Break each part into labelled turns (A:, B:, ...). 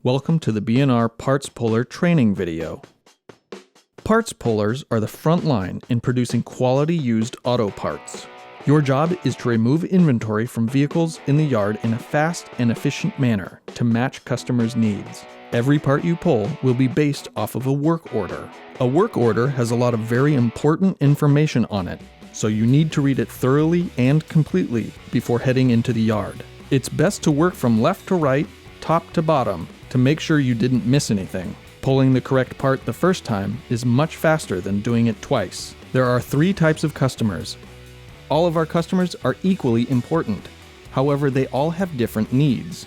A: Welcome to the B&R PartsPuller training video. Parts pullers are the front line in producing quality used auto parts. Your job is to remove inventory from vehicles in the yard in a fast and efficient manner to match customers' needs. Every part you pull will be based off of a work order. A work order has a lot of very important information on it, so you need to read it thoroughly and completely before heading into the yard. It's best to work from left to right, top to bottom, to make sure you didn't miss anything. Pulling the correct part the first time is much faster than doing it twice. There are 3 types of customers. All of our customers are equally important. However, they all have different needs.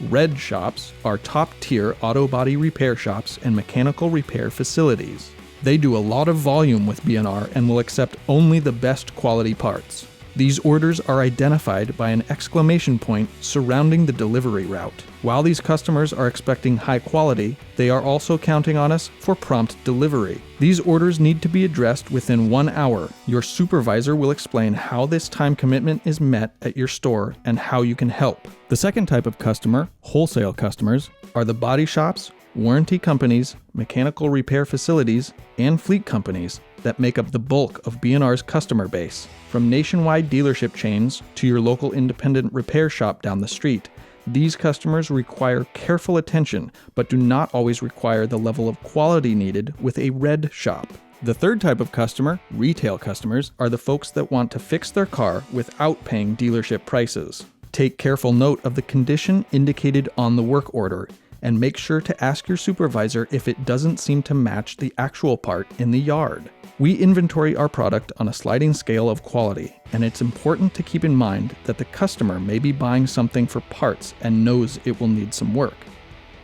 A: Red shops are top-tier auto body repair shops and mechanical repair facilities. They do a lot of volume with B&R and will accept only the best quality parts. These orders are identified by an exclamation point surrounding the delivery route. While these customers are expecting high quality, they are also counting on us for prompt delivery. These orders need to be addressed within 1 hour. Your supervisor will explain how this time commitment is met at your store and how you can help. The second type of customer, wholesale customers, are the body shops, warranty companies, mechanical repair facilities, and fleet companies that make up the bulk of B&R's customer base. From nationwide dealership chains to your local independent repair shop down the street, these customers require careful attention, but do not always require the level of quality needed with a red shop. The third type of customer, retail customers, are the folks that want to fix their car without paying dealership prices. Take careful note of the condition indicated on the work order, and make sure to ask your supervisor if it doesn't seem to match the actual part in the yard. We inventory our product on a sliding scale of quality, and it's important to keep in mind that the customer may be buying something for parts and knows it will need some work.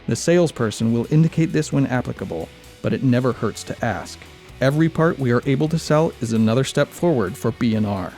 A: The salesperson will indicate this when applicable, but it never hurts to ask. Every part we are able to sell is another step forward for B&R.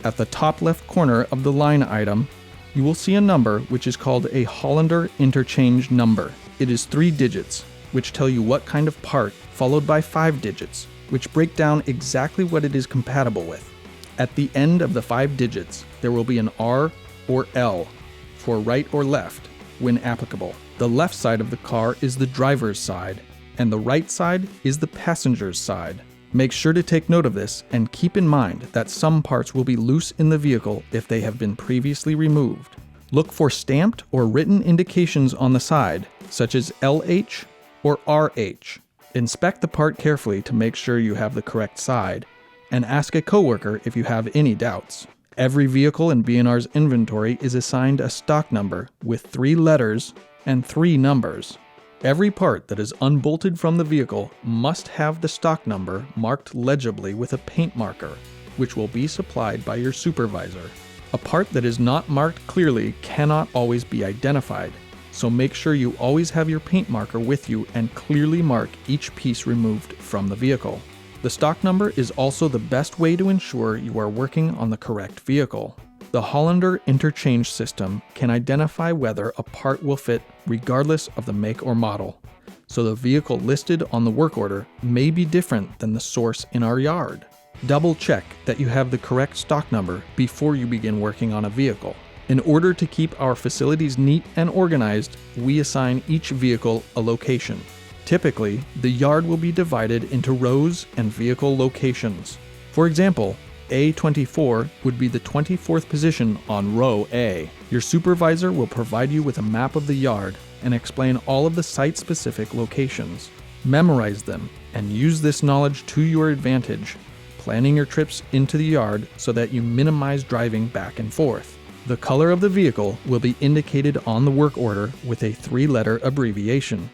A: At the top left corner of the line item, you will see a number which is called a Hollander interchange number. It is 3 digits, which tell you what kind of part, followed by 5 digits, which break down exactly what it is compatible with. At the end of the 5 digits, there will be an R or L for right or left when applicable. The left side of the car is the driver's side, and the right side is the passenger's side. Make sure to take note of this and keep in mind that some parts will be loose in the vehicle if they have been previously removed. Look for stamped or written indications on the side, such as LH or RH. Inspect the part carefully to make sure you have the correct side, and ask a coworker if you have any doubts. Every vehicle in B&R's inventory is assigned a stock number with 3 letters and 3 numbers. Every part that is unbolted from the vehicle must have the stock number marked legibly with a paint marker, which will be supplied by your supervisor. A part that is not marked clearly cannot always be identified, so make sure you always have your paint marker with you and clearly mark each piece removed from the vehicle. The stock number is also the best way to ensure you are working on the correct vehicle. The Hollander interchange system can identify whether a part will fit regardless of the make or model, so the vehicle listed on the work order may be different than the source in our yard. Double check that you have the correct stock number before you begin working on a vehicle. In order to keep our facilities neat and organized, we assign each vehicle a location. Typically, the yard will be divided into rows and vehicle locations. For example, A24 would be the 24th position on row A. Your supervisor will provide you with a map of the yard and explain all of the site-specific locations. Memorize them and use this knowledge to your advantage, planning your trips into the yard so that you minimize driving back and forth. The color of the vehicle will be indicated on the work order with a 3-letter abbreviation.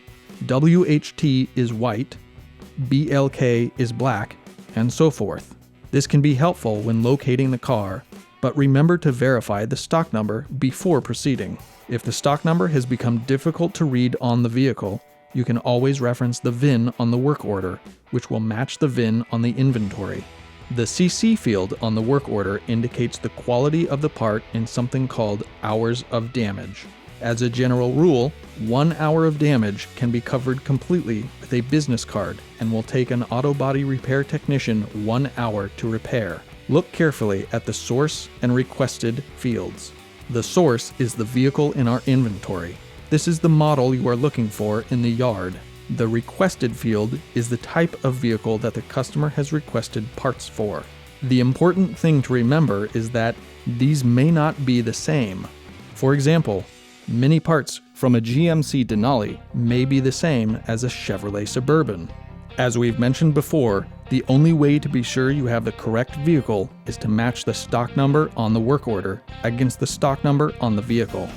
A: WHT is white, BLK is black, and so forth. This can be helpful when locating the car, but remember to verify the stock number before proceeding. If the stock number has become difficult to read on the vehicle, you can always reference the VIN on the work order, which will match the VIN on the inventory. The CC field on the work order indicates the quality of the part in something called hours of damage. As a general rule, 1 hour of damage can be covered completely with a business card and will take an auto body repair technician 1 hour to repair. Look carefully at the source and requested fields. The source is the vehicle in our inventory. This is the model you are looking for in the yard. The requested field is the type of vehicle that the customer has requested parts for. The important thing to remember is that these may not be the same. For example, many parts from a GMC Denali may be the same as a Chevrolet Suburban. As we've mentioned before, the only way to be sure you have the correct vehicle is to match the stock number on the work order against the stock number on the vehicle.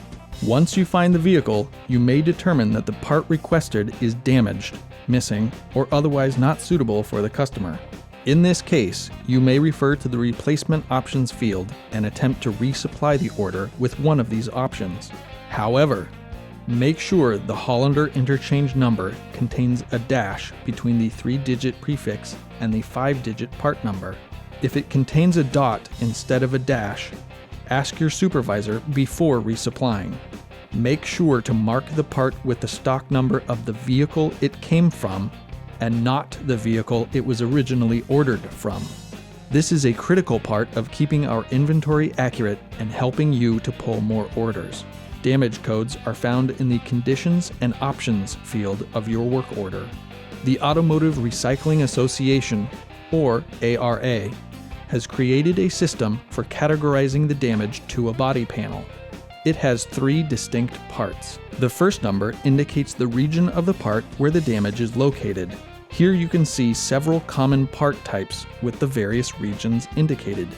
A: Once you find the vehicle, you may determine that the part requested is damaged, missing, or otherwise not suitable for the customer. In this case, you may refer to the replacement options field and attempt to resupply the order with one of these options. However, make sure the Hollander interchange number contains a dash between the 3-digit prefix and the 5-digit part number. If it contains a dot instead of a dash, ask your supervisor before resupplying. Make sure to mark the part with the stock number of the vehicle it came from and not the vehicle it was originally ordered from. This is a critical part of keeping our inventory accurate and helping you to pull more orders. Damage codes are found in the Conditions and Options field of your work order. The Automotive Recycling Association, or ARA, has created a system for categorizing the damage to a body panel. It has 3 distinct parts. The first number indicates the region of the part where the damage is located. Here you can see several common part types with the various regions indicated.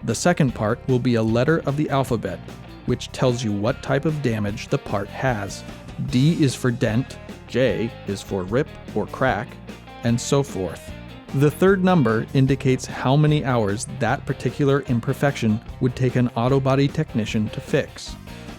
A: The second part will be a letter of the alphabet, which tells you what type of damage the part has. D is for dent, J is for rip or crack, and so forth. The third number indicates how many hours that particular imperfection would take an auto body technician to fix.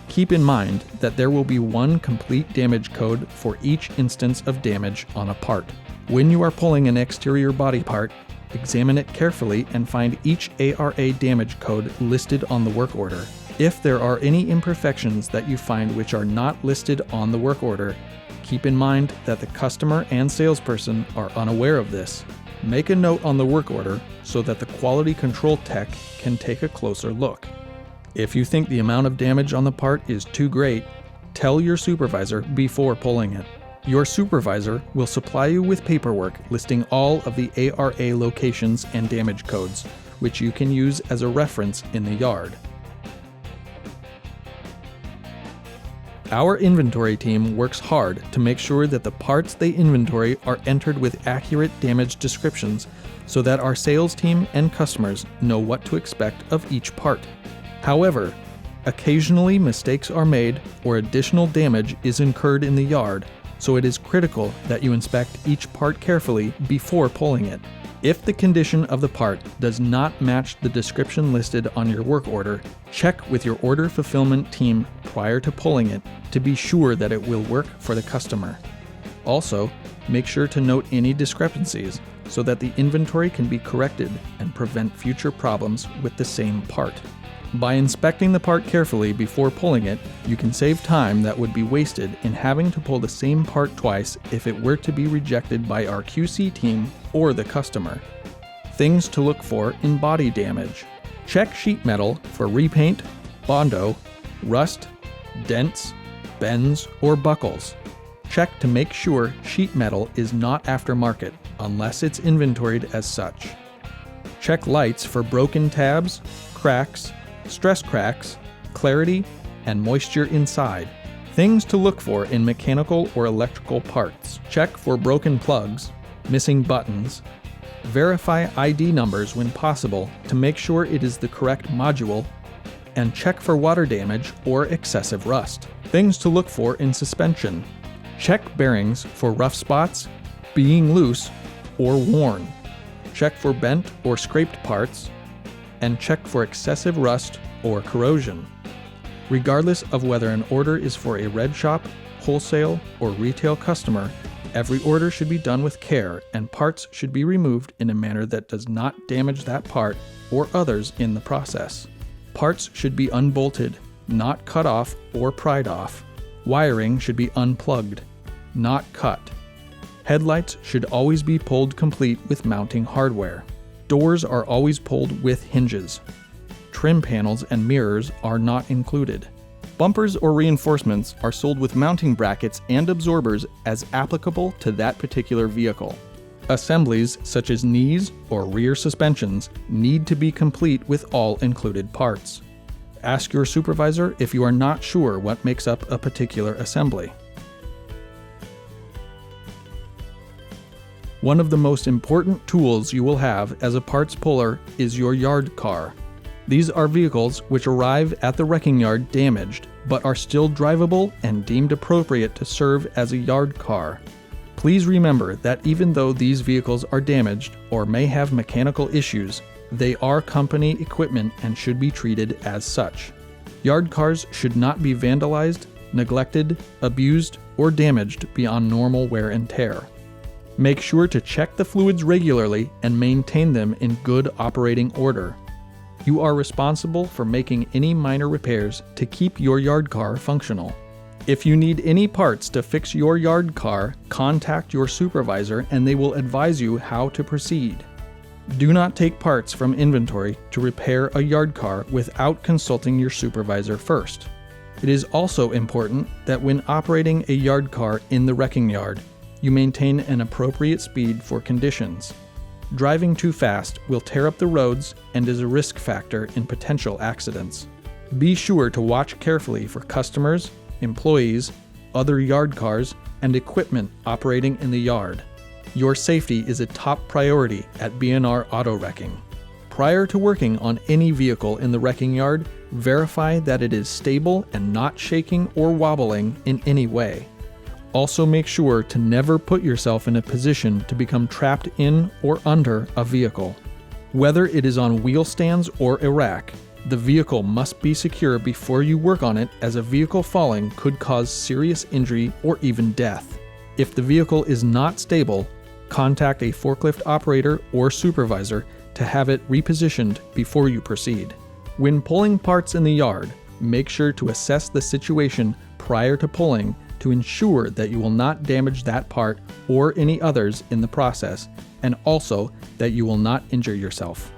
A: Keep in mind that there will be one complete damage code for each instance of damage on a part. When you are pulling an exterior body part, examine it carefully and find each ARA damage code listed on the work order. If there are any imperfections that you find which are not listed on the work order, keep in mind that the customer and salesperson are unaware of this. Make a note on the work order so that the quality control tech can take a closer look. If you think the amount of damage on the part is too great, tell your supervisor before pulling it. Your supervisor will supply you with paperwork listing all of the ARA locations and damage codes, which you can use as a reference in the yard. Our inventory team works hard to make sure that the parts they inventory are entered with accurate damage descriptions so that our sales team and customers know what to expect of each part. However, occasionally mistakes are made or additional damage is incurred in the yard, so it is critical that you inspect each part carefully before pulling it. If the condition of the part does not match the description listed on your work order, check with your order fulfillment team prior to pulling it to be sure that it will work for the customer. Also, make sure to note any discrepancies so that the inventory can be corrected and prevent future problems with the same part. By inspecting the part carefully before pulling it, you can save time that would be wasted in having to pull the same part twice if it were to be rejected by our QC team or the customer. Things to look for in body damage. Check sheet metal for repaint, bondo, rust, dents, bends, or buckles. Check to make sure sheet metal is not aftermarket unless it's inventoried as such. Check lights for broken tabs, cracks, stress cracks, clarity, and moisture inside. Things to look for in mechanical or electrical parts. Check for broken plugs, missing buttons. Verify ID numbers when possible to make sure it is the correct module, and check for water damage or excessive rust. Things to look for in suspension. Check bearings for rough spots, being loose, or worn. Check for bent or scraped parts, and check for excessive rust or corrosion. Regardless of whether an order is for a red shop, wholesale, or retail customer, every order should be done with care and parts should be removed in a manner that does not damage that part or others in the process. Parts should be unbolted, not cut off or pried off. Wiring should be unplugged, not cut. Headlights should always be pulled complete with mounting hardware. Doors are always pulled with hinges. Trim panels and mirrors are not included. Bumpers or reinforcements are sold with mounting brackets and absorbers as applicable to that particular vehicle. Assemblies such as knees or rear suspensions need to be complete with all included parts. Ask your supervisor if you are not sure what makes up a particular assembly. One of the most important tools you will have as a parts puller is your yard car. These are vehicles which arrive at the wrecking yard damaged, but are still drivable and deemed appropriate to serve as a yard car. Please remember that even though these vehicles are damaged or may have mechanical issues, they are company equipment and should be treated as such. Yard cars should not be vandalized, neglected, abused, or damaged beyond normal wear and tear. Make sure to check the fluids regularly and maintain them in good operating order. You are responsible for making any minor repairs to keep your yard car functional. If you need any parts to fix your yard car, contact your supervisor and they will advise you how to proceed. Do not take parts from inventory to repair a yard car without consulting your supervisor first. It is also important that when operating a yard car in the wrecking yard, you maintain an appropriate speed for conditions. Driving too fast will tear up the roads and is a risk factor in potential accidents. Be sure to watch carefully for customers, employees, other yard cars, and equipment operating in the yard. Your safety is a top priority at B&R Auto Wrecking. Prior to working on any vehicle in the wrecking yard, verify that it is stable and not shaking or wobbling in any way. Also make sure to never put yourself in a position to become trapped in or under a vehicle. Whether it is on wheel stands or a rack, the vehicle must be secure before you work on it, as a vehicle falling could cause serious injury or even death. If the vehicle is not stable, contact a forklift operator or supervisor to have it repositioned before you proceed. When pulling parts in the yard, make sure to assess the situation prior to pulling to ensure that you will not damage that part or any others in the process, and also that you will not injure yourself.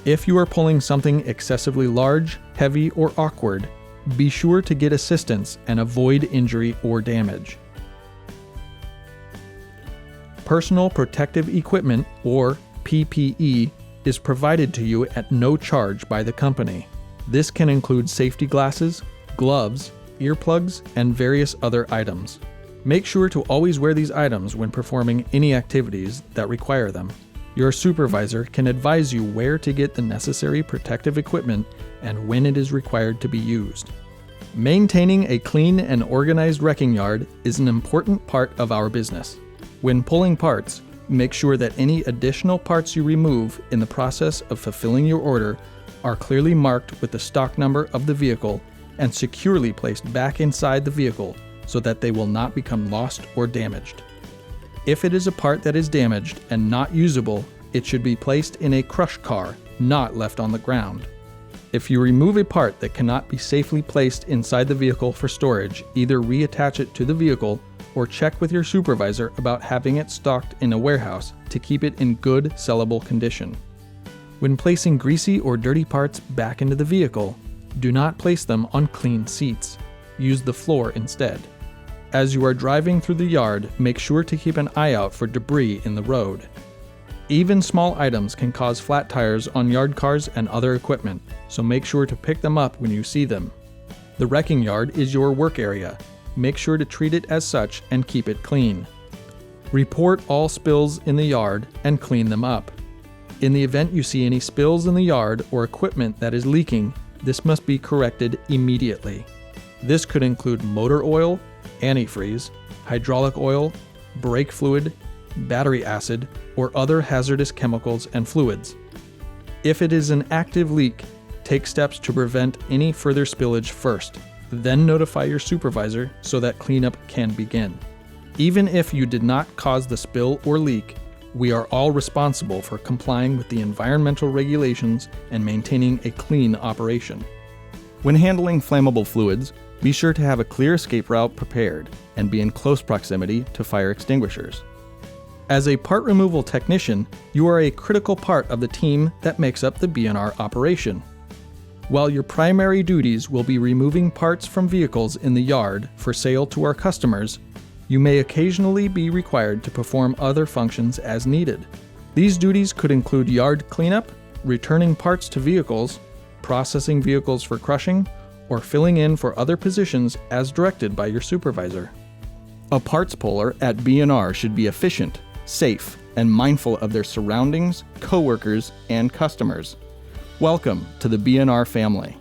A: If you are pulling something excessively large, heavy, or awkward, be sure to get assistance and avoid injury or damage. Personal protective equipment, or PPE, is provided to you at no charge by the company. This can include safety glasses, gloves, earplugs, and various other items. Make sure to always wear these items when performing any activities that require them. Your supervisor can advise you where to get the necessary protective equipment and when it is required to be used. Maintaining a clean and organized wrecking yard is an important part of our business. When pulling parts, make sure that any additional parts you remove in the process of fulfilling your order are clearly marked with the stock number of the vehicle and securely placed back inside the vehicle so that they will not become lost or damaged. If it is a part that is damaged and not usable, it should be placed in a crush car, not left on the ground. If you remove a part that cannot be safely placed inside the vehicle for storage, either reattach it to the vehicle or check with your supervisor about having it stocked in a warehouse to keep it in good, sellable condition. When placing greasy or dirty parts back into the vehicle, do not place them on clean seats. Use the floor instead. As you are driving through the yard, make sure to keep an eye out for debris in the road. Even small items can cause flat tires on yard cars and other equipment, so make sure to pick them up when you see them. The wrecking yard is your work area. Make sure to treat it as such and keep it clean. Report all spills in the yard and clean them up. In the event you see any spills in the yard or equipment that is leaking, this must be corrected immediately. This could include motor oil, antifreeze, hydraulic oil, brake fluid, battery acid, or other hazardous chemicals and fluids. If it is an active leak, take steps to prevent any further spillage first, then notify your supervisor so that cleanup can begin. Even if you did not cause the spill or leak, we are all responsible for complying with the environmental regulations and maintaining a clean operation. When handling flammable fluids, be sure to have a clear escape route prepared and be in close proximity to fire extinguishers. As a part removal technician, you are a critical part of the team that makes up the B&R operation. While your primary duties will be removing parts from vehicles in the yard for sale to our customers, you may occasionally be required to perform other functions as needed. These duties could include yard cleanup, returning parts to vehicles, processing vehicles for crushing, or filling in for other positions as directed by your supervisor. A parts puller at B&R should be efficient, safe, and mindful of their surroundings, coworkers, and customers. Welcome to the B&R family.